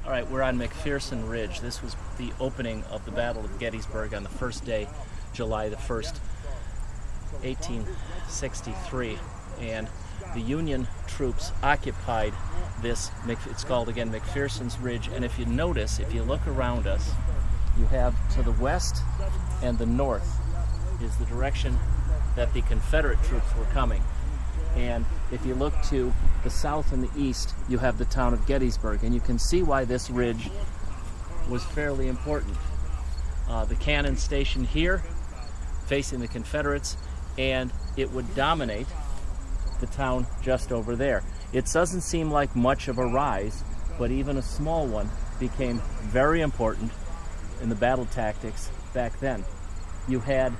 All right, we're on McPherson Ridge. This was the opening of the Battle of Gettysburg on the first day, July the 1st, 1863. And the Union troops occupied this, it's called again McPherson's Ridge. And if you notice, if you look around us, you have to the west and the north is the direction that the Confederate troops were coming. And if you look to the south and the east, you have the town of Gettysburg. And you can see why this ridge was fairly important. The cannon station here, facing the Confederates, and it would dominate the town just over there. It doesn't seem like much of a rise, but even a small one became very important in the battle tactics back then. You had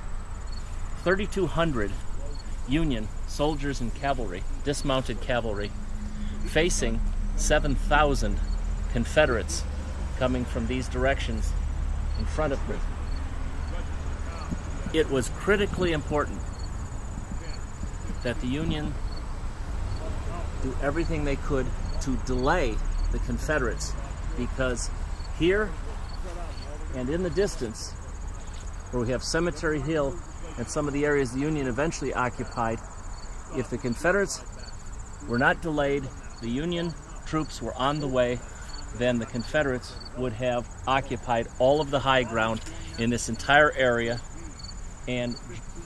3,200 Union soldiers and cavalry, dismounted cavalry, facing 7,000 Confederates coming from these directions in front of me. It was critically important that the Union do everything they could to delay the Confederates, because here and in the distance, where we have Cemetery Hill and some of the areas the Union eventually occupied, if the Confederates were not delayed, the Union troops were on the way, then the Confederates would have occupied all of the high ground in this entire area. And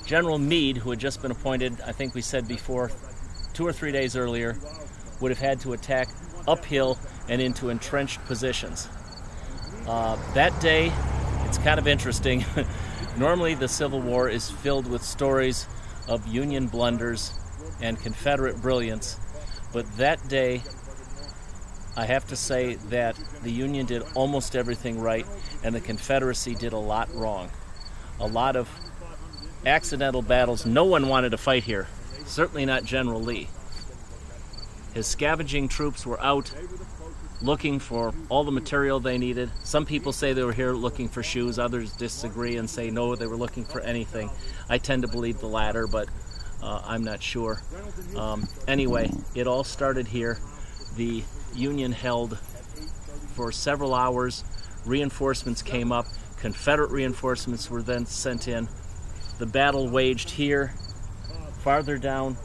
General Meade, who had just been appointed, I think we said before, 2 or 3 days earlier, would have had to attack uphill and into entrenched positions. That day, it's kind of interesting. Normally the Civil War is filled with stories of Union blunders and Confederate brilliance, but that day I have to say that the Union did almost everything right and the Confederacy did a lot wrong. A lot of accidental battles. No one wanted to fight here, certainly not General Lee. His scavenging troops were out looking for all the material they needed. Some people say they were here looking for shoes, others disagree and say no, they were looking for anything. I tend to believe the latter, but I'm not sure. Anyway, it all started here. The Union held for several hours. Reinforcements came up. Confederate reinforcements were then sent in. The battle waged here, farther down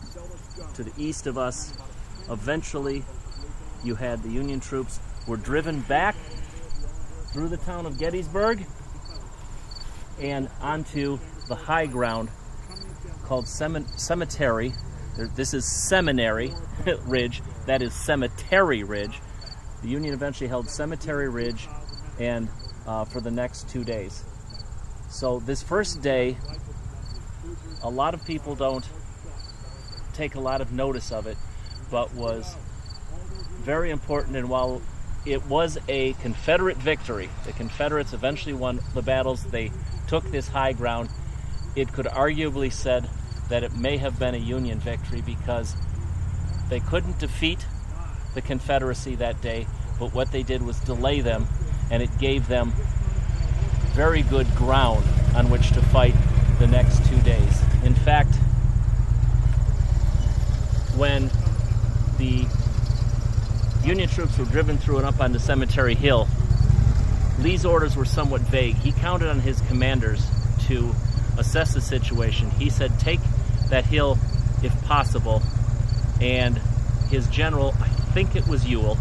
to the east of us. Eventually, you had the Union troops were driven back through the town of Gettysburg and onto the high ground called Cemetery. This is Seminary Ridge. That is Cemetery Ridge. The Union eventually held Cemetery Ridge and for the next 2 days. So this first day, a lot of people don't take a lot of notice of it, but was very important. And while it was a Confederate victory, the Confederates eventually won the battles, they took this high ground, it could arguably said that it may have been a Union victory because they couldn't defeat the Confederacy that day, but what they did was delay them, and it gave them very good ground on which to fight the next 2 days. In fact, when the Union troops were driven through and up onto Cemetery Hill, Lee's orders were somewhat vague. He counted on his commanders to assess the situation. He said, take that hill if possible, and his general, I think it was Ewell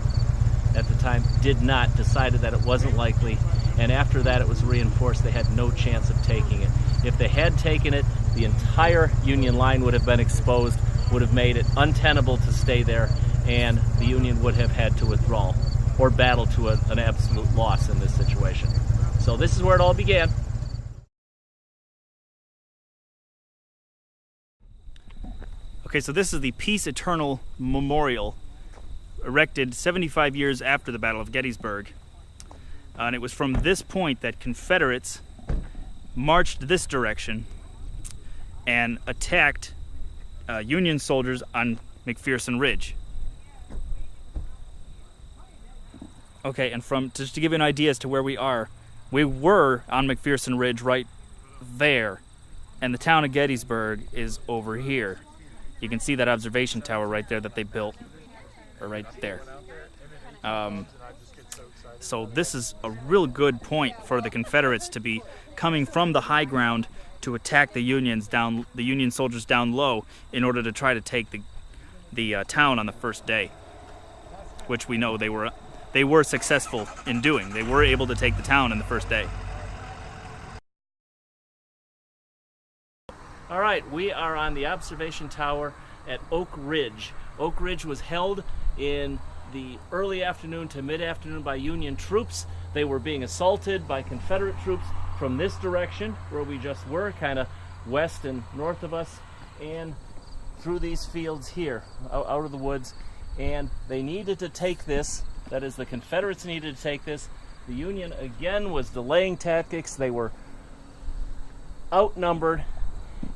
at the time, did not, decided that it wasn't likely, and after that it was reinforced. They had no chance of taking it. If they had taken it, the entire Union line would have been exposed, would have made it untenable to stay there, and the Union would have had to withdraw. or battle to an absolute loss in this situation. So this is where it all began. Okay, so this is the Peace Eternal Memorial, erected 75 years after the Battle of Gettysburg. And it was from this point that Confederates marched this direction and attacked Union soldiers on McPherson Ridge. Okay, and just to give you an idea as to where we were on McPherson Ridge right there, and the town of Gettysburg is over here. You can see that observation tower right there that they built, or right there. So this is a real good point for the Confederates to be coming from the high ground to attack the Union soldiers down low in order to try to take the town on the first day, which we know they were successful in doing. They were able to take the town in the first day. All right, we are on the observation tower at Oak Ridge. Oak Ridge was held in the early afternoon to mid-afternoon by Union troops. They were being assaulted by Confederate troops from this direction, where we just were, kind of west and north of us, and through these fields here, out of the woods. And they needed to take this. That is, the Confederates needed to take this. The Union, again, was delaying tactics. They were outnumbered,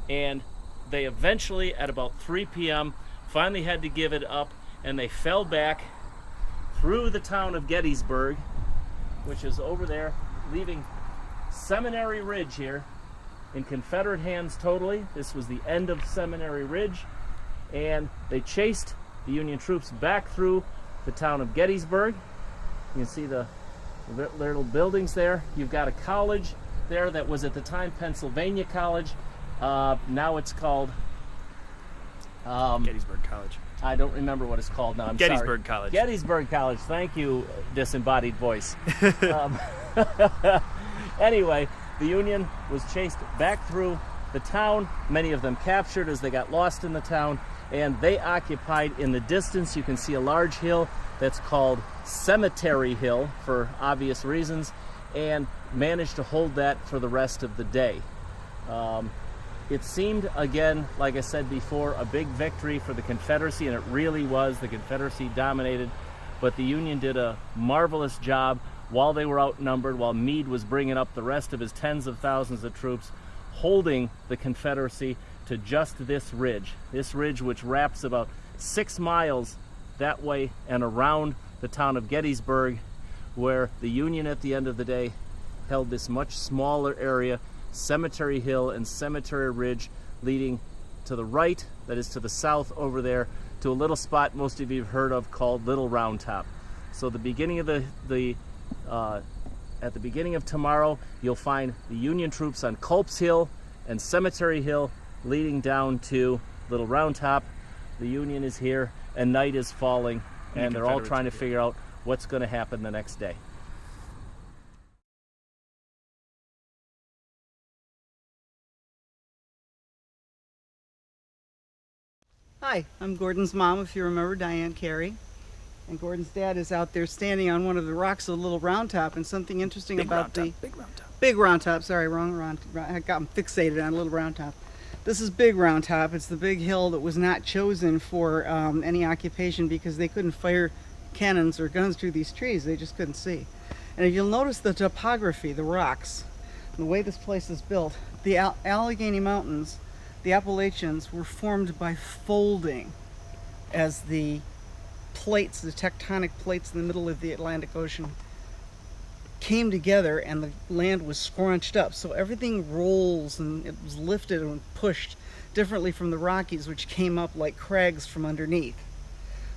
and they eventually, at about 3 p.m., finally had to give it up, and they fell back through the town of Gettysburg, which is over there, leaving Seminary Ridge here in Confederate hands totally. This was the end of Seminary Ridge, and they chased the Union troops back through the town of Gettysburg. You can see the little buildings there. You've got a college there that was at the time Pennsylvania College. Now it's called Gettysburg College. I don't remember what it's called now. I'm Gettysburg sorry. College. Gettysburg College. Thank you, disembodied voice. Anyway, the Union was chased back through the town. Many of them captured as they got lost in the town, and they occupied, in the distance, you can see a large hill that's called Cemetery Hill for obvious reasons, and managed to hold that for the rest of the day. It seemed, again, like I said before, a big victory for the Confederacy, and it really was. The Confederacy dominated, but the Union did a marvelous job while they were outnumbered, while Meade was bringing up the rest of his tens of thousands of troops, holding the Confederacy to just this ridge which wraps about 6 miles that way and around the town of Gettysburg, where the Union at the end of the day held this much smaller area, Cemetery Hill and Cemetery Ridge, leading to the right, that is to the south over there, to a little spot most of you have heard of called Little Round Top. So the beginning of at the beginning of tomorrow, you'll find the Union troops on Culp's Hill and Cemetery Hill, leading down to Little Round Top. The Union is here, and night is falling, and they're all trying to figure out what's going to happen the next day. Hi, I'm Gordon's mom, if you remember, Diane Carey. And Gordon's dad is out there standing on one of the rocks of the Little Round Top, and something interesting Big about Round Top. Big Round Top, sorry, wrong round. I got fixated on Little Round Top. This is Big Round Top. It's the big hill that was not chosen for any occupation because they couldn't fire cannons or guns through these trees. They just couldn't see. And if you'll notice the topography, the rocks, and the way this place is built, the Allegheny Mountains, the Appalachians, were formed by folding as the plates, the tectonic plates in the middle of the Atlantic Ocean, came together and the land was scrunched up. So everything rolls and it was lifted and pushed differently from the Rockies, which came up like crags from underneath.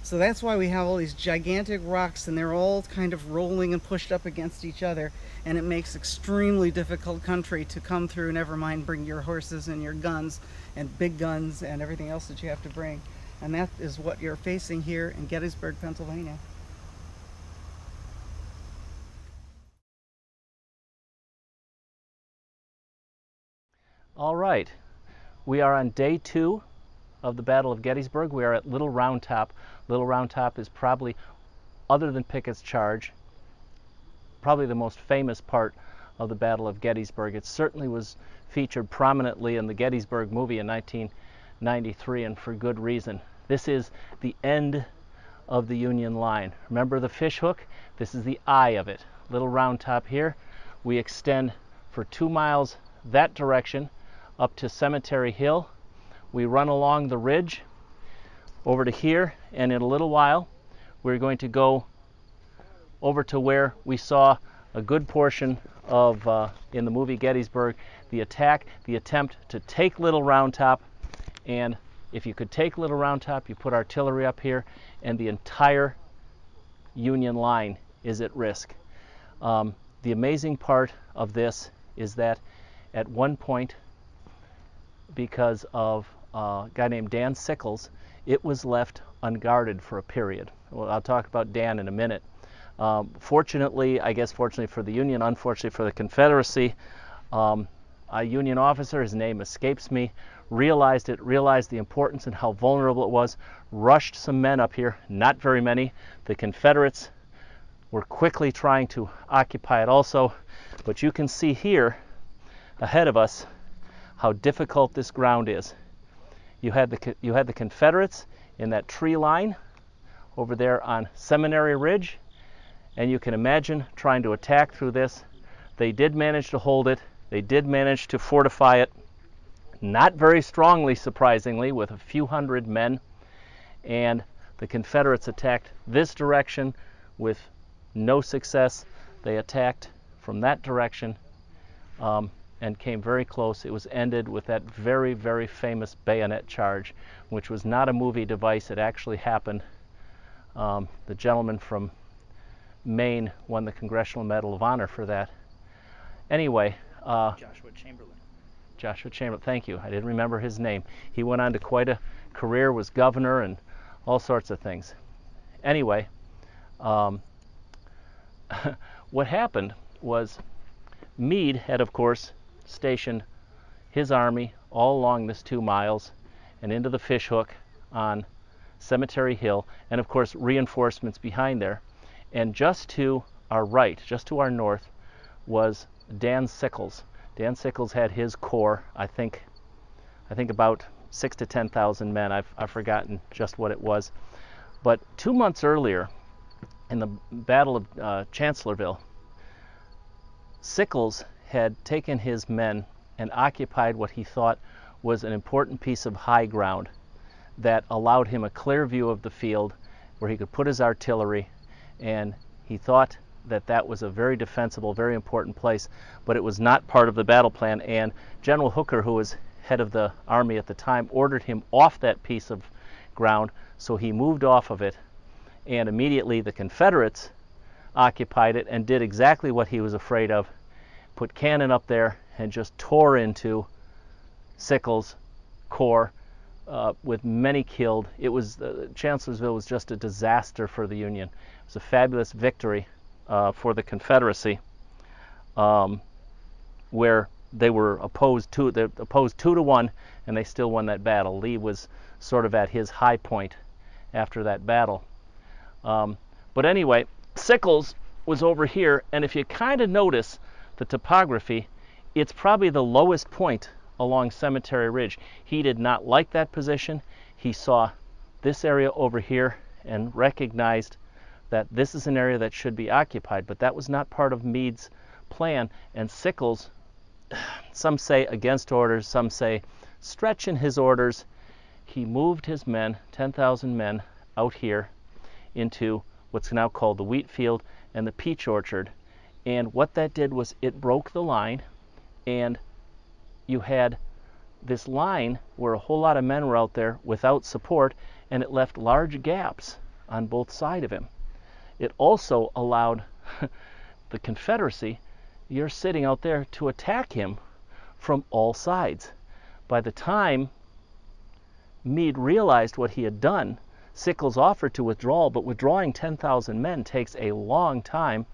So that's why we have all these gigantic rocks, and they're all kind of rolling and pushed up against each other, and it makes extremely difficult country to come through, never mind bring your horses and your guns and big guns and everything else that you have to bring. And that is what you're facing here in Gettysburg, Pennsylvania. All right, we are on day 2 of the Battle of Gettysburg. We are at Little Round Top. Little Round Top is probably other than Pickett's charge, probably the most famous part of the Battle of Gettysburg. It certainly was featured prominently in the Gettysburg movie in 1993, and for good reason. This is the end of the Union line. Remember the fish hook? This is the eye of it. Little round top here. We extend for 2 miles that direction up to Cemetery Hill. We run along the ridge over to here, and in a little while we're going to go over to where we saw a good portion of, in the movie Gettysburg, the attempt to take Little Round Top. And if you could take Little Round Top, you put artillery up here, and the entire Union line is at risk. The amazing part of this is that at one point, because of a guy named Dan Sickles, it was left unguarded for a period. Well, I'll talk about Dan in a minute. Fortunately, I guess fortunately for the Union, unfortunately for the Confederacy, a Union officer, his name escapes me, realized the importance and how vulnerable it was, rushed some men up here, not very many. The Confederates were quickly trying to occupy it also, but you can see here ahead of us how difficult this ground is. You had the Confederates in that tree line over there on Seminary Ridge, and you can imagine trying to attack through this. They did manage to hold it. They did manage to fortify it, not very strongly, surprisingly, with a few hundred men, and the Confederates attacked this direction with no success. They attacked from that direction and came very close. It was ended with that very, very famous bayonet charge, which was not a movie device. It actually happened. The gentleman from Maine won the Congressional Medal of Honor for that. Anyway, Joshua Chamberlain. Joshua Chamberlain, thank you. I didn't remember his name. He went on to quite a career, was governor and all sorts of things. Anyway, what happened was Meade had, of course, stationed his army all along this 2 miles and into the fish hook on Cemetery Hill, and of course reinforcements behind there. And just to our right, just to our north, was Dan Sickles. Dan Sickles had his corps, I think about 6,000 to 10,000 men. I've forgotten just what it was. But 2 months earlier, in the Battle of Chancellorsville, Sickles had taken his men and occupied what he thought was an important piece of high ground that allowed him a clear view of the field where he could put his artillery, and he thought that that was a very defensible, very important place, but it was not part of the battle plan. And General Hooker, who was head of the army at the time, ordered him off that piece of ground, so he moved off of it, and immediately the Confederates occupied it and did exactly what he was afraid of, put cannon up there and just tore into Sickles' corps with many killed. It was Chancellorsville was just a disaster for the Union. It was a fabulous victory for the Confederacy, where they were opposed 2-1, and they still won that battle. Lee was sort of at his high point after that battle. But anyway, Sickles was over here, and if you kind of notice the topography, it's probably the lowest point along Cemetery Ridge. He did not like that position. He saw this area over here and recognized that this is an area that should be occupied, but that was not part of Meade's plan. And Sickles, some say against orders, some say stretching his orders, he moved his men, 10,000 men, out here into what's now called the Wheatfield and the Peach Orchard. And what that did was it broke the line, and you had this line where a whole lot of men were out there without support, and it left large gaps on both sides of him. It also allowed the Confederacy, you're sitting out there, to attack him from all sides. By the time Meade realized what he had done, Sickles offered to withdraw, but withdrawing 10,000 men takes a long time.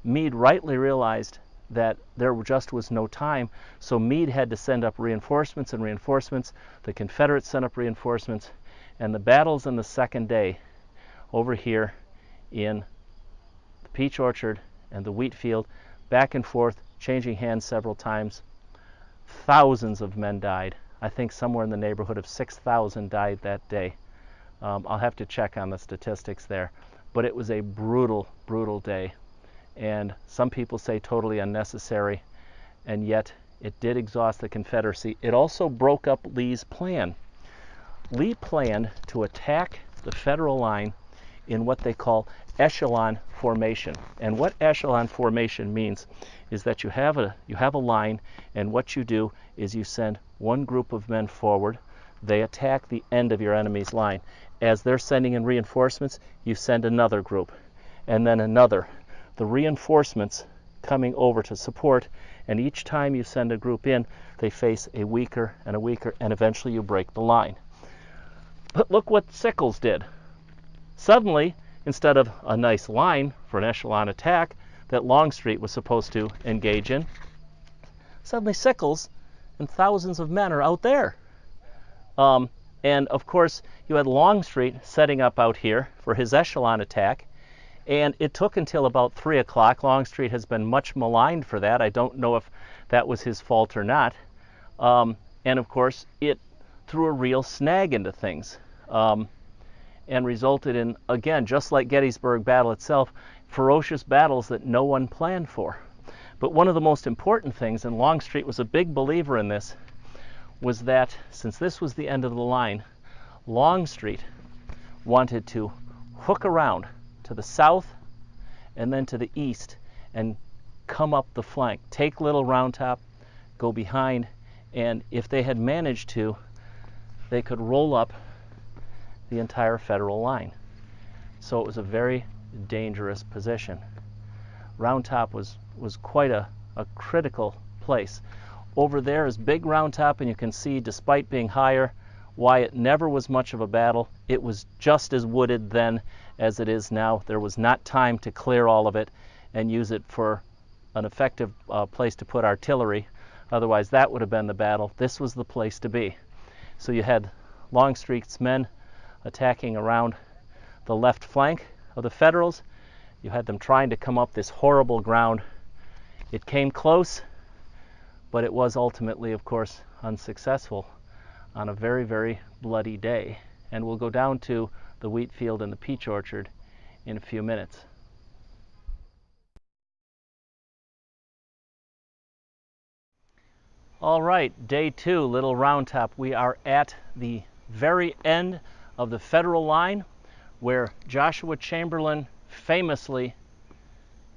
Meade rightly realized that there just was no time, so Meade had to send up reinforcements and reinforcements. The Confederates sent up reinforcements, and the battle's on the second day over here in Peach Orchard and the Wheatfield, back and forth, changing hands several times. Thousands of men died. I think somewhere in the neighborhood of 6,000 died that day. I'll have to check on the statistics there. But it was a brutal, brutal day. And some people say totally unnecessary, and yet it did exhaust the Confederacy. It also broke up Lee's plan. Lee planned to attack the Federal line in what they call echelon formation. And what echelon formation means is that you have a line, and what you do is you send one group of men forward. They attack the end of your enemy's line. As they're sending in reinforcements, you send another group, and then another. The reinforcements coming over to support, and each time you send a group in, they face a weaker, and eventually you break the line. But look what Sickles did. Suddenly, instead of a nice line for an echelon attack that Longstreet was supposed to engage in, suddenly Sickles and thousands of men are out there. And of course, you had Longstreet setting up out here for his echelon attack, and it took until about 3 o'clock. Longstreet has been much maligned for that. I don't know if that was his fault or not. And of course, it threw a real snag into things, and resulted in, again, just like Gettysburg battle itself, ferocious battles that no one planned for. But one of the most important things, and Longstreet was a big believer in this, was that since this was the end of the line, Longstreet wanted to hook around to the south and then to the east and come up the flank, take Little Round Top, go behind, and if they had managed to, they could roll up the entire Federal line. So it was a very dangerous position. Round Top was quite a critical place. Over there is Big Round Top, and you can see, despite being higher, why it never was much of a battle. It was just as wooded then as it is now. There was not time to clear all of it and use it for an effective place to put artillery. Otherwise, that would have been the battle. This was the place to be. So you had Longstreet's men attacking around the left flank of the Federals. You had them trying to come up this horrible ground. It came close, but it was ultimately, of course, unsuccessful on a very, very bloody day. And we'll go down to the Wheatfield and the Peach Orchard in a few minutes. All right, day 2, Little Round Top. We are at the very end of the Federal line, where Joshua Chamberlain famously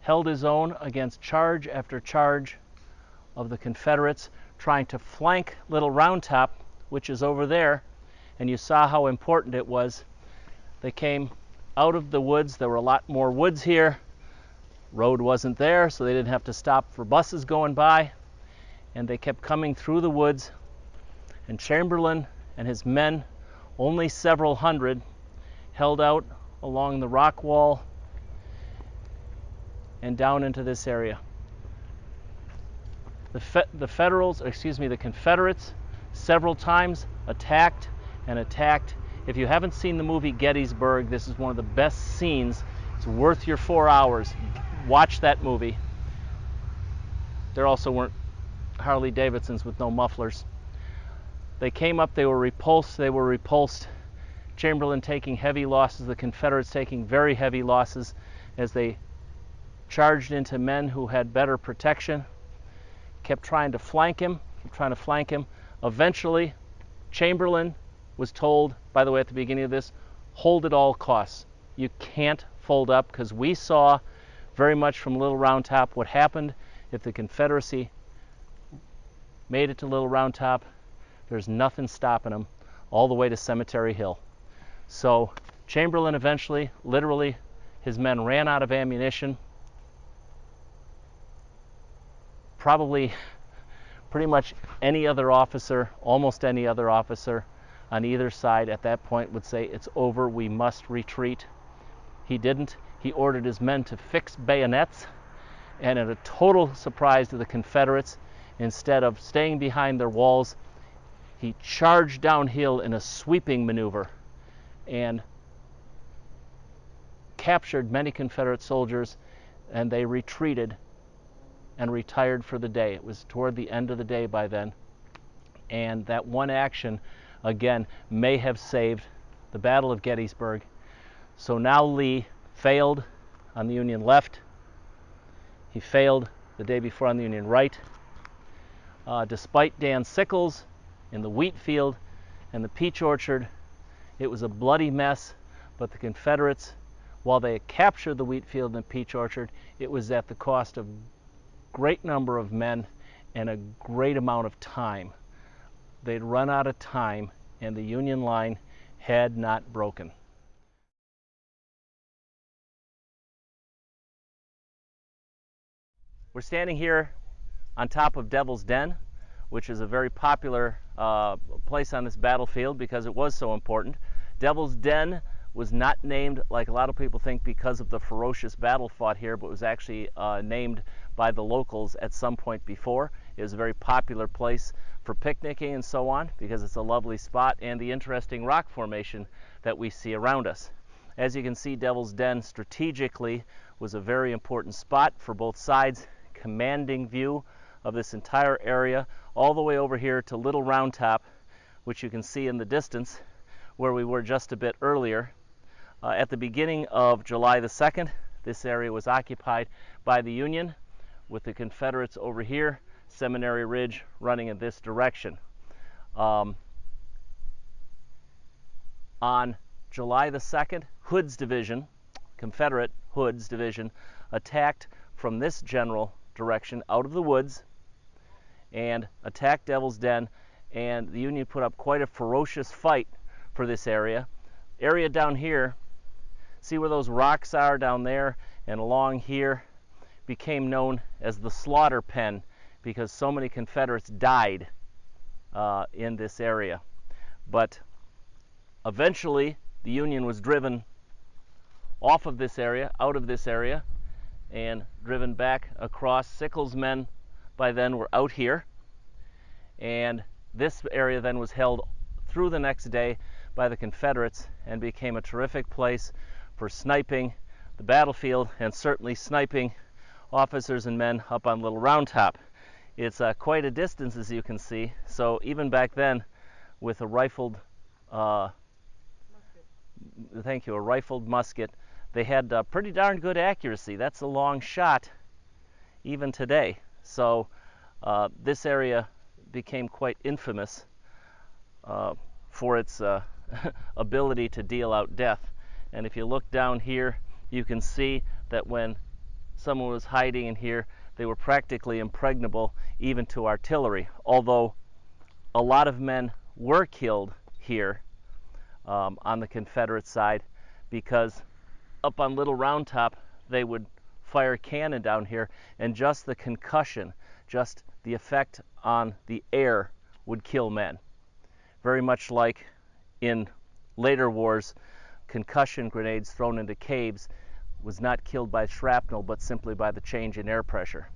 held his own against charge after charge of the Confederates, trying to flank Little Round Top, which is over there, and you saw how important it was. They came out of the woods. There were a lot more woods here. Road wasn't there, so they didn't have to stop for buses going by, and they kept coming through the woods, and Chamberlain and his men, only several hundred, held out along the rock wall and down into this area. The Confederates several times attacked and attacked. If you haven't seen the movie Gettysburg, this is one of the best scenes. It's worth your 4 hours. Watch that movie. There also weren't Harley Davidsons with no mufflers. They came up, they were repulsed. Chamberlain taking heavy losses, the Confederates taking very heavy losses as they charged into men who had better protection, kept trying to flank him. Eventually, Chamberlain was told, by the way, at the beginning of this, hold at all costs. You can't fold up, because we saw very much from Little Round Top what happened if the Confederacy made it to Little Round Top. There's nothing stopping them all the way to Cemetery Hill. So Chamberlain eventually, literally, his men ran out of ammunition. Probably pretty much any other officer, almost any other officer on either side at that point would say, it's over, we must retreat. He didn't. He ordered his men to fix bayonets, and at a total surprise to the Confederates, instead of staying behind their walls, he charged downhill in a sweeping maneuver and captured many Confederate soldiers, and they retreated and retired for the day. It was toward the end of the day by then. And that one action, again, may have saved the Battle of Gettysburg. So now Lee failed on the Union left. He failed the day before on the Union right. Despite Dan Sickles in the Wheatfield and the Peach Orchard, it was a bloody mess, but the Confederates, while they captured the Wheatfield and the Peach Orchard, it was at the cost of great number of men and a great amount of time. They'd run out of time, and the Union line had not broken. We're standing here on top of Devil's Den, which is a very popular place on this battlefield because it was so important. Devil's Den was not named, like a lot of people think, because of the ferocious battle fought here, but was actually named by the locals at some point before. It was a very popular place for picnicking and so on because it's a lovely spot and the interesting rock formation that we see around us. As you can see, Devil's Den strategically was a very important spot for both sides, commanding view of this entire area all the way over here to Little Round Top, which you can see in the distance where we were just a bit earlier. At the beginning of July the 2nd, this area was occupied by the Union, with the Confederates over here, Seminary Ridge running in this direction. On July the 2nd, Hood's division, Confederate Hood's division, attacked from this general direction out of the woods and attacked Devil's Den, and the Union put up quite a ferocious fight for this area. Area down here, see where those rocks are down there and along here, became known as the Slaughter Pen because so many Confederates died in this area. But eventually the Union was driven off of this area, out of this area, and driven back across. Sickles' men by then were out here, and this area then was held through the next day by the Confederates and became a terrific place for sniping the battlefield and certainly sniping officers and men up on Little Round Top. It's quite a distance, as you can see, so even back then with a rifled musket, they had pretty darn good accuracy. That's a long shot even today. So this area became quite infamous for its ability to deal out death. And if you look down here, you can see that when someone was hiding in here, they were practically impregnable even to artillery, although a lot of men were killed here on the Confederate side, because up on Little Round Top they would fire cannon down here, and just the concussion, just the effect on the air would kill men. Very much like in later wars, concussion grenades thrown into caves was not killed by shrapnel, but simply by the change in air pressure.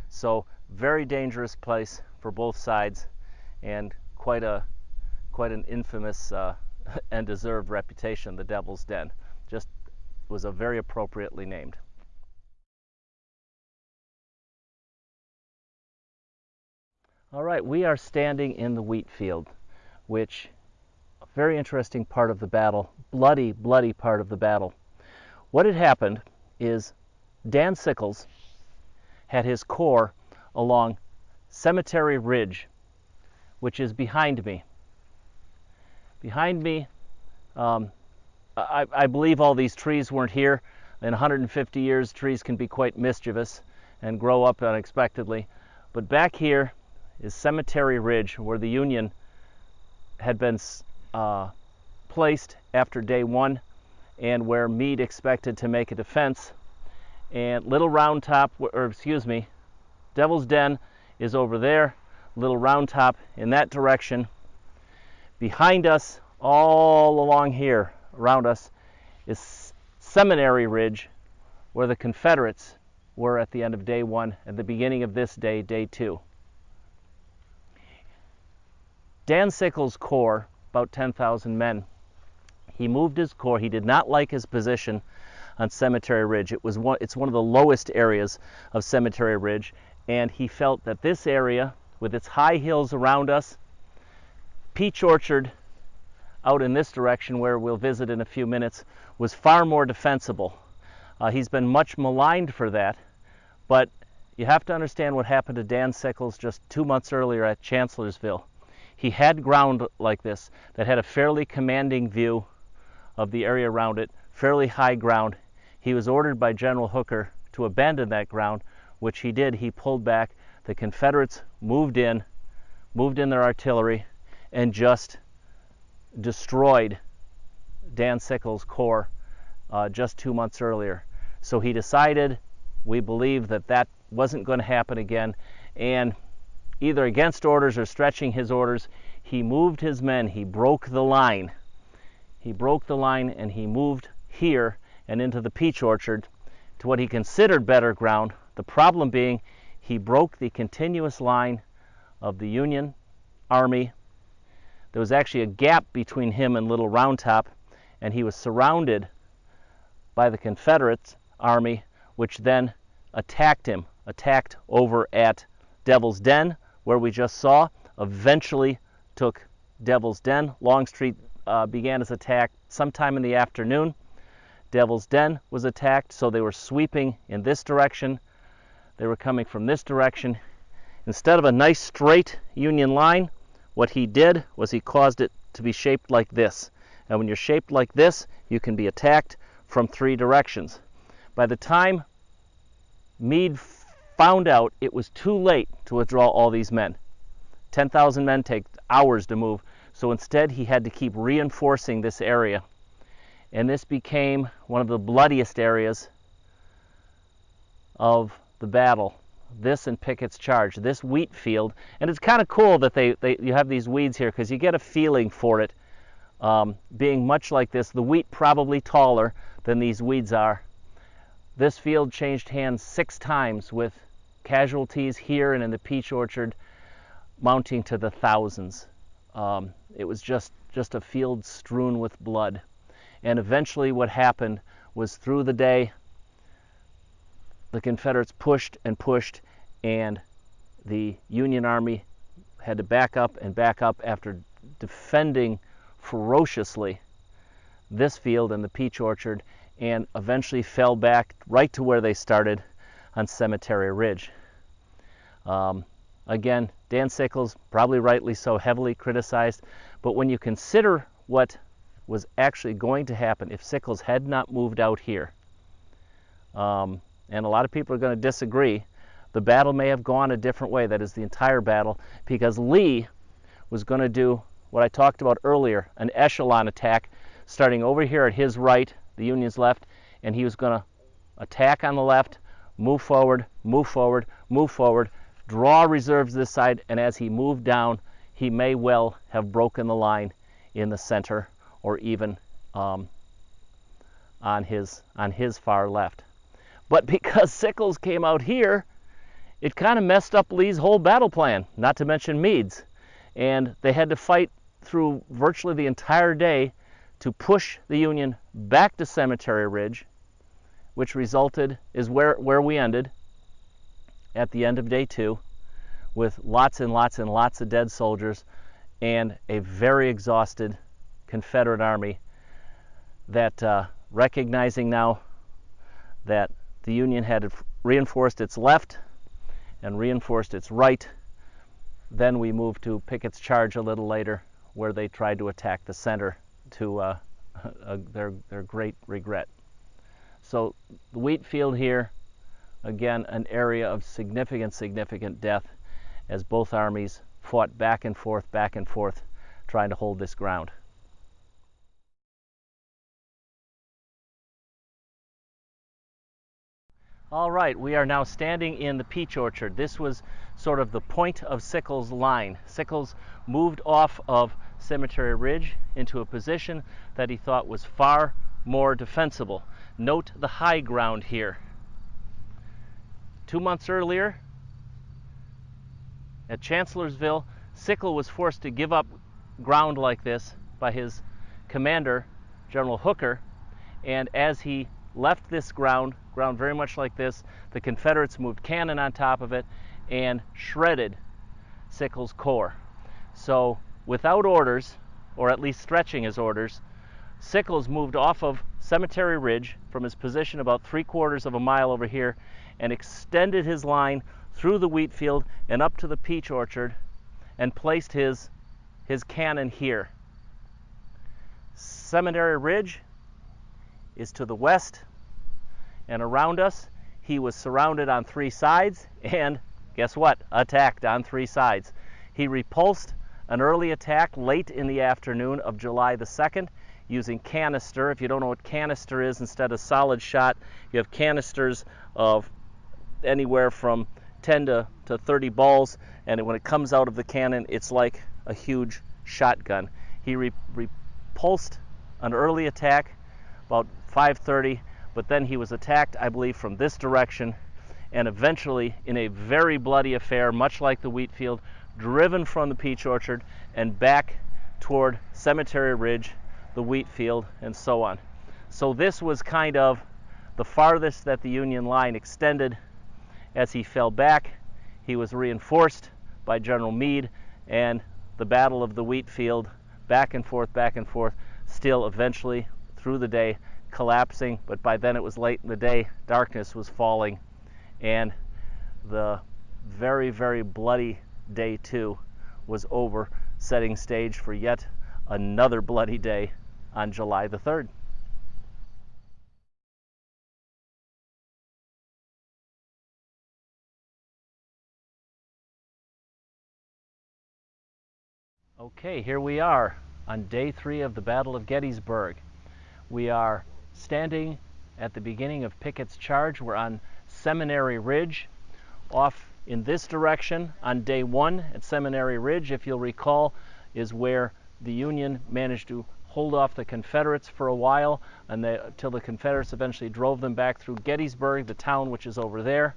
So very dangerous place for both sides, and quite an infamous and deserved reputation, the Devil's Den. Just was a very appropriately named. All right, we are standing in the Wheatfield, which a very interesting part of the battle, bloody part of the battle. What had happened is Dan Sickles had his corps along Cemetery Ridge, which is behind me. Behind me, I believe all these trees weren't here. In 150 years, trees can be quite mischievous and grow up unexpectedly. But back here is Cemetery Ridge, where the Union had been placed after day one, and where Meade expected to make a defense. And Little Round Top, Devil's Den is over there, Little Round Top in that direction. Behind us, all along here, around us, is Seminary Ridge, where the Confederates were at the end of day one, at the beginning of this day, day two. Dan Sickles' corps, about 10,000 men, he moved his corps. He did not like his position on Cemetery Ridge. It's one of the lowest areas of Cemetery Ridge, and he felt that this area, with its high hills around us, Peach Orchard out in this direction where we'll visit in a few minutes, was far more defensible. He's been much maligned for that, but you have to understand what happened to Dan Sickles just 2 months earlier at Chancellorsville. He had ground like this that had a fairly commanding view of the area around it, fairly high ground. He was ordered by General Hooker to abandon that ground, which he did. He pulled back. The Confederates moved in their artillery, and just destroyed Dan Sickles' corps just 2 months earlier. So he decided, we believe, that wasn't going to happen again, and either against orders or stretching his orders, he moved his men. He broke the line. He broke the line, and he moved here and into the Peach Orchard to what he considered better ground. The problem being, he broke the continuous line of the Union Army. There was actually a gap between him and Little Round Top, and he was surrounded by the Confederate Army, which then attacked over at Devil's Den, where we just saw, eventually took Devil's Den. Longstreet began his attack sometime in the afternoon. Devil's Den was attacked, so they were sweeping in this direction. They were coming from this direction. Instead of a nice straight Union line, what he did was he caused it to be shaped like this. And when you're shaped like this, you can be attacked from 3 directions. By the time Meade found out, it was too late to withdraw all these men. 10,000 men take hours to move, so instead he had to keep reinforcing this area. And this became one of the bloodiest areas of the battle. This and Pickett's charge, this Wheatfield, and it's kind of cool that you have these weeds here, because you get a feeling for it being much like this. The wheat probably taller than these weeds are. This field changed hands 6 times, with casualties here and in the Peach Orchard mounting to the thousands. It was just a field strewn with blood. And eventually what happened was, through the day, the Confederates pushed and pushed, and the Union Army had to back up after defending ferociously this field and the Peach Orchard, and eventually fell back right to where they started on Cemetery Ridge. Again, Dan Sickles, probably rightly so, heavily criticized, but when you consider what was actually going to happen if Sickles had not moved out here, and a lot of people are going to disagree, the battle may have gone a different way. That is, the entire battle, because Lee was going to do what I talked about earlier, an echelon attack, starting over here at his right, the Union's left, and he was going to attack on the left, move forward, move forward, move forward, draw reserves this side, and as he moved down, he may well have broken the line in the center, or even on his far left. But because Sickles came out here, it kind of messed up Lee's whole battle plan, not to mention Meade's. And they had to fight through virtually the entire day to push the Union back to Cemetery Ridge, which resulted, is where we ended at the end of day 2, with lots and lots and lots of dead soldiers and a very exhausted Confederate Army that, recognizing now that the Union had reinforced its left and reinforced its right, then we moved to Pickett's charge a little later, where they tried to attack the center to their great regret. So the Wheatfield here, again, an area of significant death, as both armies fought back and forth, trying to hold this ground. All right, we are now standing in the Peach Orchard. This was sort of the point of Sickles' line. Sickles moved off of Cemetery Ridge into a position that he thought was far more defensible. Note the high ground here. 2 months earlier, at Chancellorsville, Sickles was forced to give up ground like this by his commander, General Hooker, and as he left this ground very much like this. The Confederates moved cannon on top of it and shredded Sickles' corps. So without orders, or at least stretching his orders, Sickles moved off of Cemetery Ridge from his position about 3/4 of a mile over here and extended his line through the Wheatfield and up to the peach orchard and placed his cannon here. Cemetery Ridge is to the west, and around us he was surrounded on 3 sides and, guess what, attacked on 3 sides. He repulsed an early attack late in the afternoon of July the 2nd using canister. If you don't know what canister is, instead of solid shot, you have canisters of anywhere from 10 to 30 balls, and when it comes out of the cannon, it's like a huge shotgun. He repulsed an early attack about 5:30, but then he was attacked, I believe, from this direction, and eventually, in a very bloody affair, much like the Wheatfield, driven from the peach orchard and back toward Cemetery Ridge, the Wheatfield, and so on. So this was kind of the farthest that the Union line extended. As he fell back, he was reinforced by General Meade, and the Battle of the Wheatfield, back and forth, still eventually through the day collapsing, but by then it was late in the day, darkness was falling, and the very, very bloody day 2 was over, setting stage for yet another bloody day on July the 3rd. Okay, here we are on day 3 of the Battle of Gettysburg. We are standing at the beginning of Pickett's charge. We're on Seminary Ridge. Off in this direction on day 1 at Seminary Ridge, if you'll recall, is where the Union managed to hold off the Confederates for a while until the Confederates eventually drove them back through Gettysburg, the town which is over there.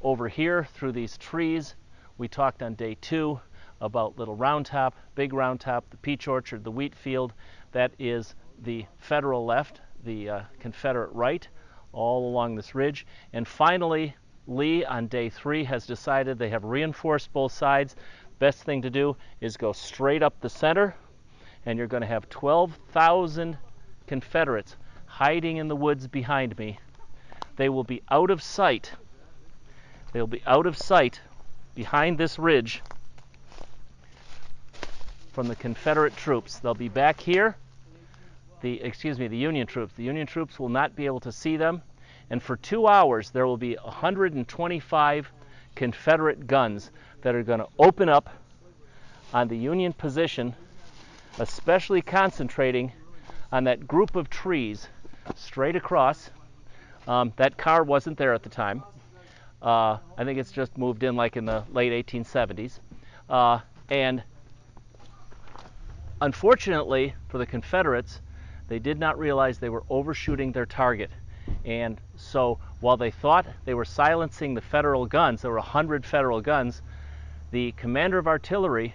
Over here, through these trees, we talked on day 2 about Little Round Top, Big Round Top, the Peach Orchard, the Wheatfield. That is the Federal left, the Confederate right, all along this ridge. And finally, Lee on day 3 has decided they have reinforced both sides. Best thing to do is go straight up the center, and you're going to have 12,000 Confederates hiding in the woods behind me. They will be out of sight. They'll be out of sight behind this ridge from the Confederate troops. They'll be back here. The Union troops. The Union troops will not be able to see them. And for 2 hours, there will be 125 Confederate guns that are going to open up on the Union position, especially concentrating on that group of trees straight across. That car wasn't there at the time. I think it's just moved in like in the late 1870s. And unfortunately for the Confederates, they did not realize they were overshooting their target. And so while they thought they were silencing the Federal guns, there were 100 Federal guns, the commander of artillery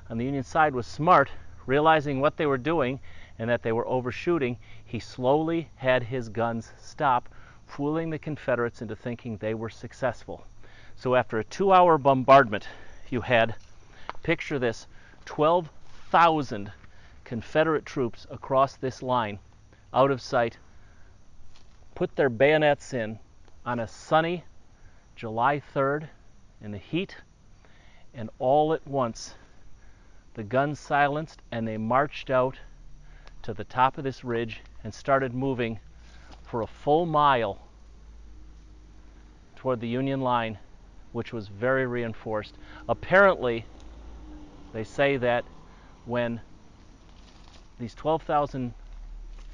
on the Union side was smart, realizing what they were doing and that they were overshooting. He slowly had his guns stop, fooling the Confederates into thinking they were successful. So after a 2-hour bombardment, you had, picture this, 12,000 Confederate troops across this line, out of sight, put their bayonets in on a sunny July 3rd in the heat, and all at once the guns silenced and they marched out to the top of this ridge and started moving for a full mile toward the Union line, which was very reinforced. Apparently, they say that when these 12,000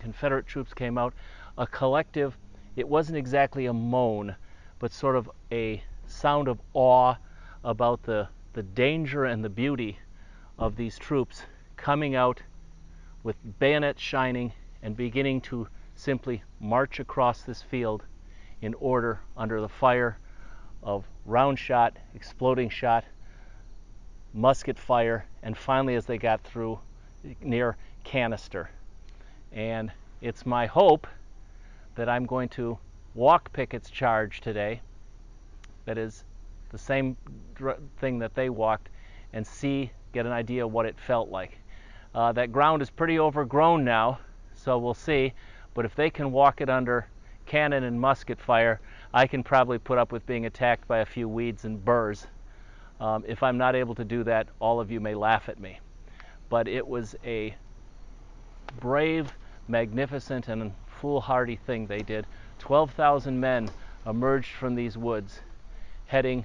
Confederate troops came out, a collective, it wasn't exactly a moan, but sort of a sound of awe about the danger and the beauty of these troops coming out with bayonets shining and beginning to simply march across this field in order under the fire of round shot, exploding shot, musket fire, and finally as they got through near canister. And it's my hope that I'm going to walk Pickett's charge today, that is the same thing that they walked, and get an idea of what it felt like. That ground is pretty overgrown now, so we'll see, but if they can walk it under cannon and musket fire, I can probably put up with being attacked by a few weeds and burrs. If I'm not able to do that, all of you may laugh at me. But it was a brave, magnificent, and foolhardy thing they did. 12,000 men emerged from these woods, heading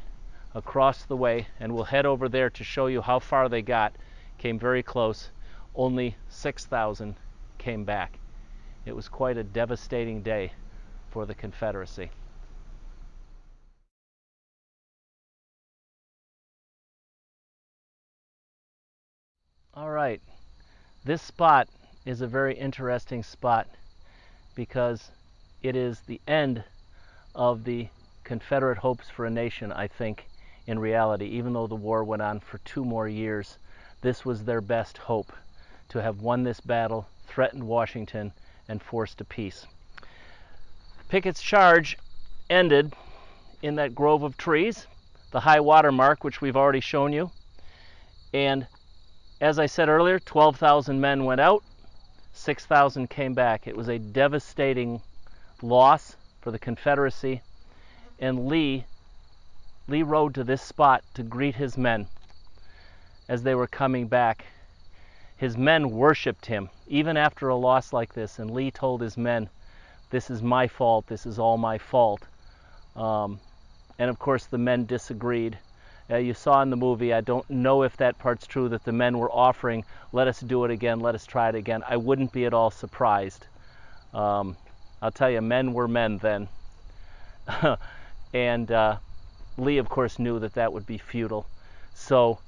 across the way, and we'll head over there to show you how far they got. Came very close. Only 6,000 came back. It was quite a devastating day for the Confederacy. All right, this spot is a very interesting spot because it is the end of the Confederate hopes for a nation, I think, in reality. Even though the war went on for 2 more years, this was their best hope, to have won this battle, threatened Washington, and forced a peace. Pickett's charge ended in that grove of trees, the high water mark, which we've already shown you. And as I said earlier, 12,000 men went out, 6,000 came back. It was a devastating loss for the Confederacy, and Lee rode to this spot to greet his men as they were coming back. His men worshipped him, even after a loss like this, and Lee told his men, "This is my fault, this is all my fault." And of course the men disagreed. You saw in the movie, I don't know if that part's true, that the men were offering, "Let us do it again, let us try it again." I wouldn't be at all surprised. I'll tell you, men were men then. And Lee, of course, knew that that would be futile. So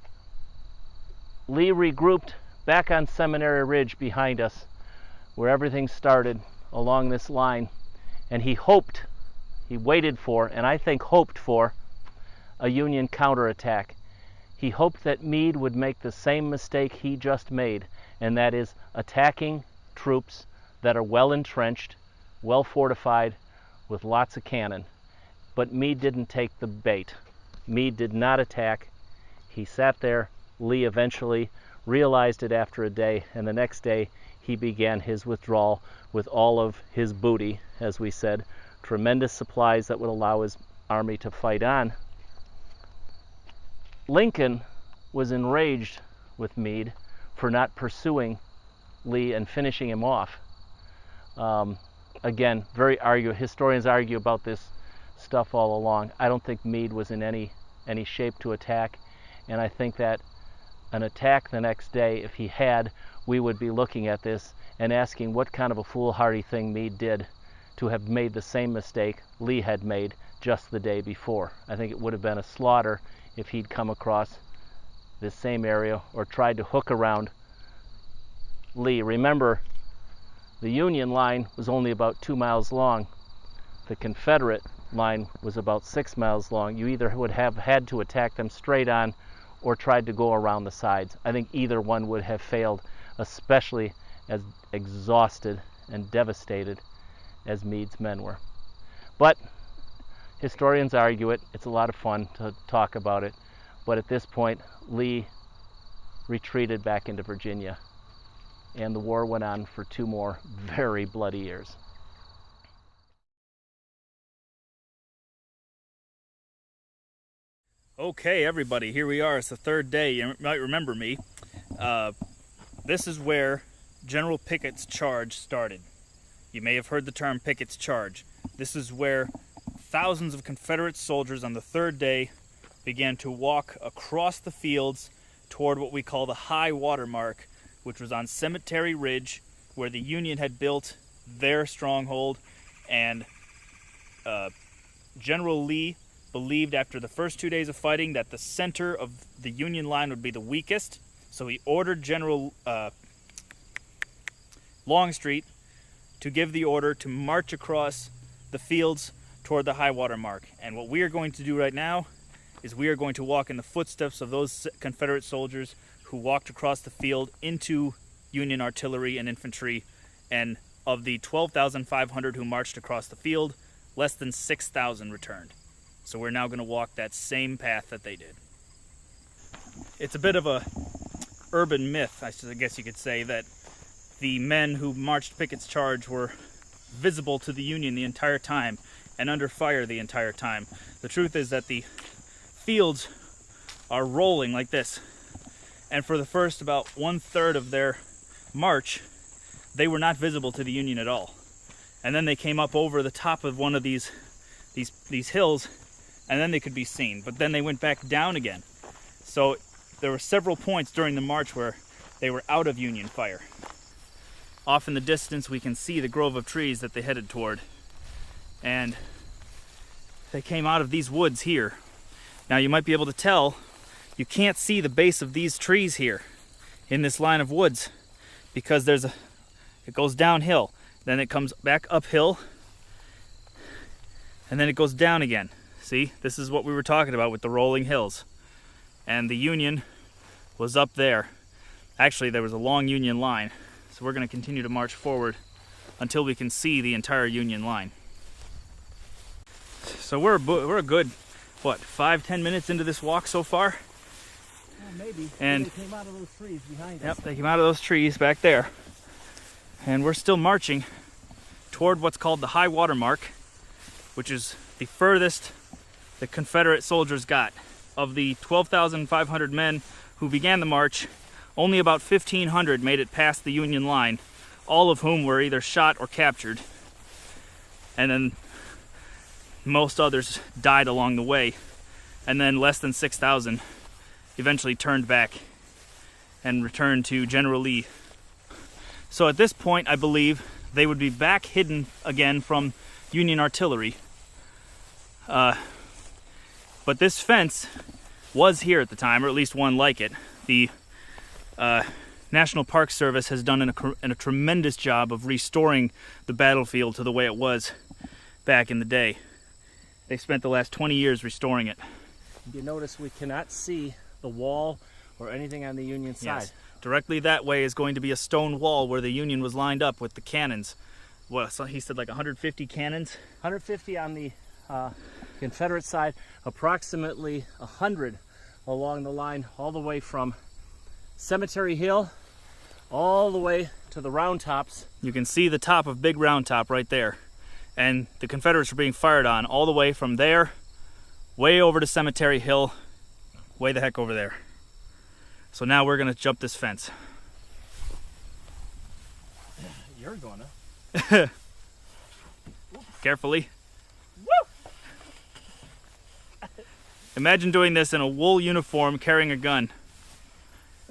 Lee regrouped back on Seminary Ridge behind us, where everything started along this line, and he waited for, and I think hoped for, a Union counterattack. He hoped that Meade would make the same mistake he just made, and that is attacking troops that are well entrenched, well fortified, with lots of cannon. But Meade didn't take the bait. Meade did not attack. He sat there. Lee eventually realized it after a day, and the next day he began his withdrawal with all of his booty, as we said, tremendous supplies that would allow his army to fight on. Lincoln was enraged with Meade for not pursuing Lee and finishing him off. Again, historians argue about this stuff all along. I don't think Meade was in any shape to attack, and I think that an attack the next day, if he had, we would be looking at this and asking what kind of a foolhardy thing Meade did to have made the same mistake Lee had made just the day before. I think it would have been a slaughter if he'd come across this same area or tried to hook around Lee. Remember, the Union line was only about 2 miles long. The Confederate line was about 6 miles long. You either would have had to attack them straight on or tried to go around the sides. I think either one would have failed, especially as exhausted and devastated as Meade's men were. But historians argue it. It's a lot of fun to talk about it. But at this point, Lee retreated back into Virginia, and the war went on for 2 more very bloody years. Okay, everybody, here we are. It's the 3rd day. You might remember me. This is where General Pickett's charge started. You may have heard the term Pickett's charge. This is where thousands of Confederate soldiers on the 3rd day began to walk across the fields toward what we call the high water mark, which was on Cemetery Ridge, where the Union had built their stronghold, and General Lee believed after the first 2 days of fighting that the center of the Union line would be the weakest, so he ordered General Longstreet to give the order to march across the fields toward the high water mark. And what we are going to do right now is we are going to walk in the footsteps of those Confederate soldiers who walked across the field into Union artillery and infantry and of the 12,500 who marched across the field, less than 6,000 returned. So we're now going to walk that same path that they did. It's a bit of a urban myth, I guess you could say, that the men who marched Pickett's charge were visible to the Union the entire time and under fire the entire time. The truth is that the fields are rolling like this, and for the first about 1/3 of their march, they were not visible to the Union at all. And then they came up over the top of one of these hills, and then they could be seen. But then they went back down again. So there were several points during the march where they were out of Union fire. Off in the distance, we can see the grove of trees that they headed toward. And they came out of these woods here. Now you might be able to tell, you can't see the base of these trees here in this line of woods, because it goes downhill, then it comes back uphill, and then it goes down again. See, this is what we were talking about with the rolling hills. And the Union was up there. Actually, there was a long Union line, so we're going to continue to march forward until we can see the entire Union line. So we're a good, what, 5-10 minutes into this walk so far? Maybe. And they came out of those trees behind us. Yep, they came out of those trees back there. And we're still marching toward what's called the high water mark, which is the furthest the Confederate soldiers got. Of the 12,500 men who began the march, only about 1,500 made it past the Union line, all of whom were either shot or captured. And then most others died along the way. And then less than 6,000 eventually turned back and returned to General Lee. So at this point, I believe they would be back hidden again from Union artillery. But this fence was here at the time, or at least one like it. The National Park Service has done a tremendous job of restoring the battlefield to the way it was back in the day. They spent the last 20 years restoring it. You notice we cannot see the wall or anything on the Union side. Yes. Directly that way is going to be a stone wall where the Union was lined up with the cannons. Well, so he said like 150 cannons? 150 on the Confederate side, approximately 100 along the line, all the way from Cemetery Hill all the way to the Round Tops. You can see the top of Big Round Top right there. And the Confederates were being fired on all the way from there, way over to Cemetery Hill, way the heck over there. So now we're gonna jump this fence. You're gonna. Carefully. Woo! Imagine doing this in a wool uniform, carrying a gun,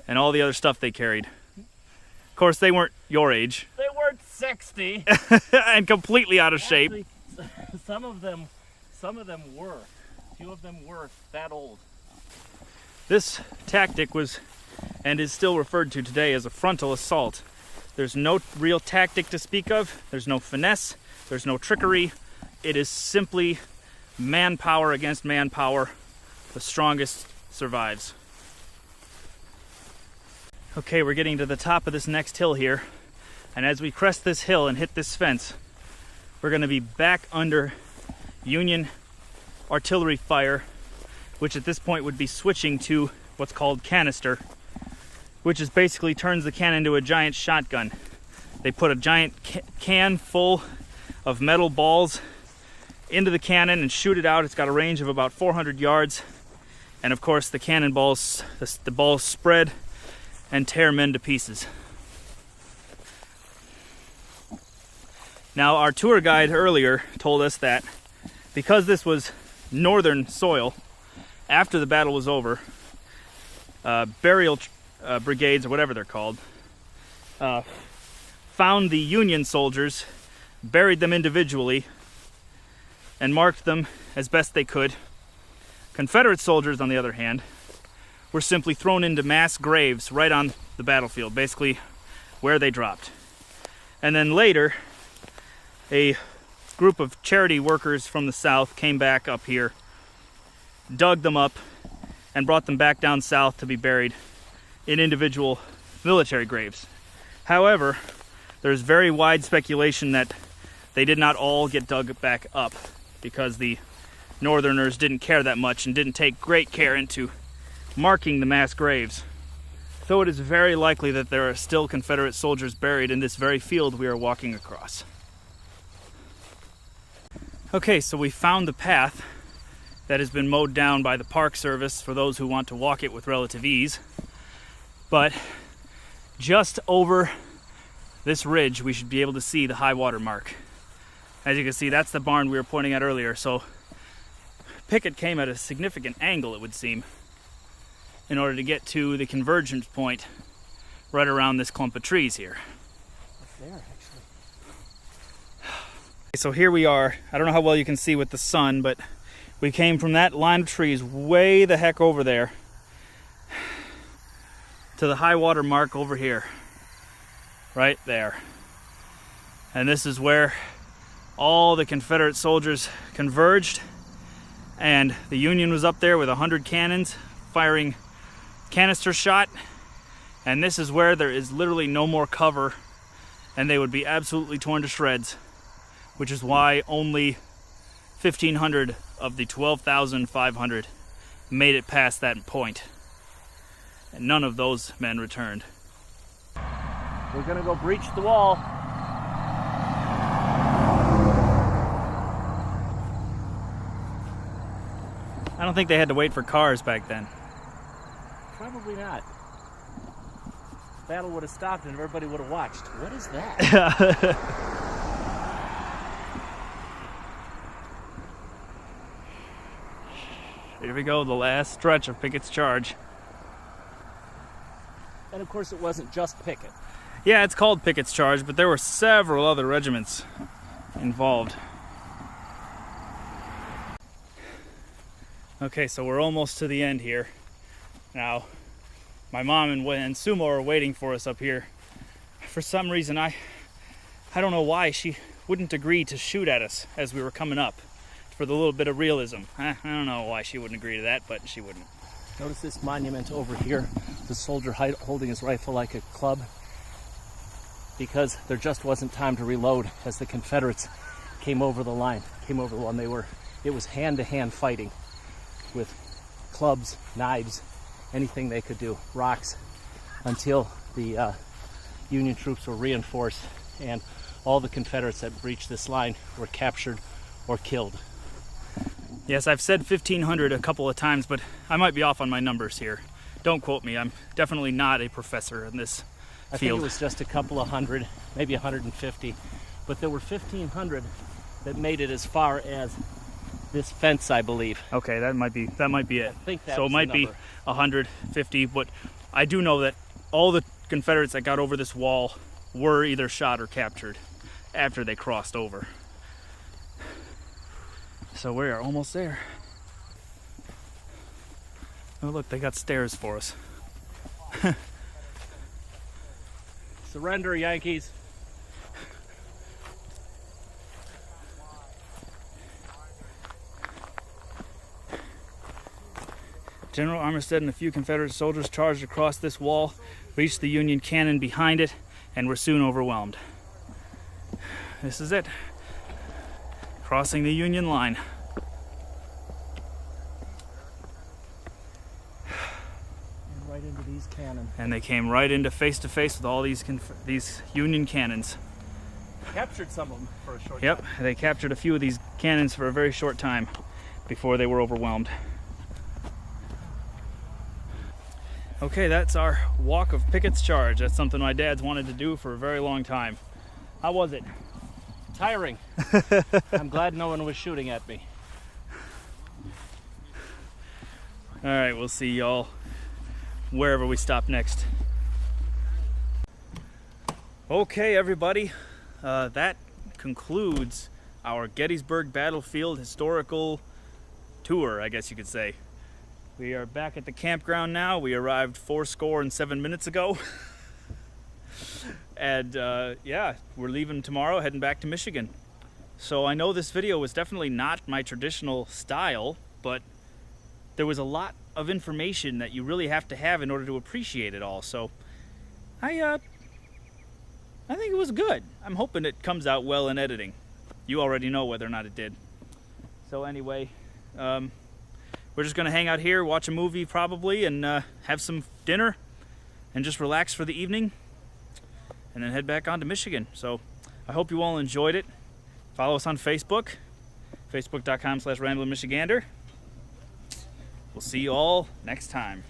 and all the other stuff they carried. Of course, they weren't your age. They weren't 60. And completely out of shape. Actually, some of them were. A few of them were that old. This tactic was, and is still referred to today as, a frontal assault. There's no real tactic to speak of. There's no finesse. There's no trickery. It is simply manpower against manpower. The strongest survives. Okay, we're getting to the top of this next hill here. And as we crest this hill and hit this fence, we're going to be back under Union artillery fire, which at this point would be switching to what's called canister, which is basically turns the cannon into a giant shotgun. They put a giant can full of metal balls into the cannon and shoot it out. It's got a range of about 400 yards. And of course the cannonballs, the balls spread and tear men to pieces. Now, our tour guide earlier told us that because this was northern soil, after the battle was over, burial brigades, or whatever they're called, found the Union soldiers, buried them individually, and marked them as best they could. Confederate soldiers, on the other hand, were simply thrown into mass graves right on the battlefield, basically where they dropped. And then later, a group of charity workers from the South came back up here, dug them up, and brought them back down south to be buried in individual military graves. However, there's very wide speculation that they did not all get dug back up because the Northerners didn't care that much and didn't take great care into marking the mass graves. So it is very likely that there are still Confederate soldiers buried in this very field we are walking across. Okay, so we found the path that has been mowed down by the Park Service for those who want to walk it with relative ease. But just over this ridge, we should be able to see the high water mark. As you can see, that's the barn we were pointing at earlier. So Pickett came at a significant angle, it would seem, in order to get to the convergence point right around this clump of trees here. Up there, actually. So here we are. I don't know how well you can see with the sun, but we came from that line of trees way the heck over there to the high water mark over here, right there. And this is where all the Confederate soldiers converged, and the Union was up there with 100 cannons firing canister shot, and this is where there is literally no more cover and they would be absolutely torn to shreds, which is why only 1,500 of the 12,500 made it past that point, and none of those men returned. We're gonna go breach the wall. I don't think they had to wait for cars back then. Probably not. Battle would have stopped and everybody would have watched. What is that? Here we go, the last stretch of Pickett's charge. And of course it wasn't just Pickett. Yeah, it's called Pickett's charge, but there were several other regiments involved. Okay, so we're almost to the end here. Now, my mom and Sumo are waiting for us up here. For some reason, I don't know why she wouldn't agree to shoot at us as we were coming up for the little bit of realism. I don't know why she wouldn't agree to that, but she wouldn't. Notice this monument over here, the soldier holding his rifle like a club, because there just wasn't time to reload as the Confederates came over the line, it was hand-to-hand fighting with clubs, knives, anything they could do, rocks, until the Union troops were reinforced and all the Confederates that breached this line were captured or killed. Yes, I've said 1,500 a couple of times, but I might be off on my numbers here. Don't quote me. I'm definitely not a professor in this I field. think it was just a couple of hundred, maybe 150, but there were 1,500 that made it as far as this fence, I believe. Okay, that might be it. I think that So was it might the be number. 150, but I do know that all the Confederates that got over this wall were either shot or captured after they crossed over. So we are almost there. Oh look, they got stairs for us. Surrender, Yankees. General Armistead and a few Confederate soldiers charged across this wall, reached the Union cannon behind it, and were soon overwhelmed. This is it. Crossing the Union line. And right into these cannons. And they came right into face to face with all these Union cannons. Captured some of them for a short Yep, time. they captured a few of these cannons for a very short time before they were overwhelmed. Okay, that's our walk of Pickett's charge. That's something my dad's wanted to do for a very long time. How was it? Tiring. I'm glad no one was shooting at me. All right, we'll see y'all wherever we stop next. Okay, everybody, that concludes our Gettysburg Battlefield historical tour, I guess you could say. We are back at the campground now. We arrived 7 minutes ago. And yeah, we're leaving tomorrow, heading back to Michigan. So I know this video was definitely not my traditional style, but there was a lot of information that you really have to have in order to appreciate it all. So I I think it was good. I'm hoping it comes out well in editing. You already know whether or not it did. So anyway, we're just going to hang out here, watch a movie probably, and have some dinner, and just relax for the evening, and then head back on to Michigan. So I hope you all enjoyed it. Follow us on Facebook, facebook.com/RamblinMichigander. We'll see you all next time.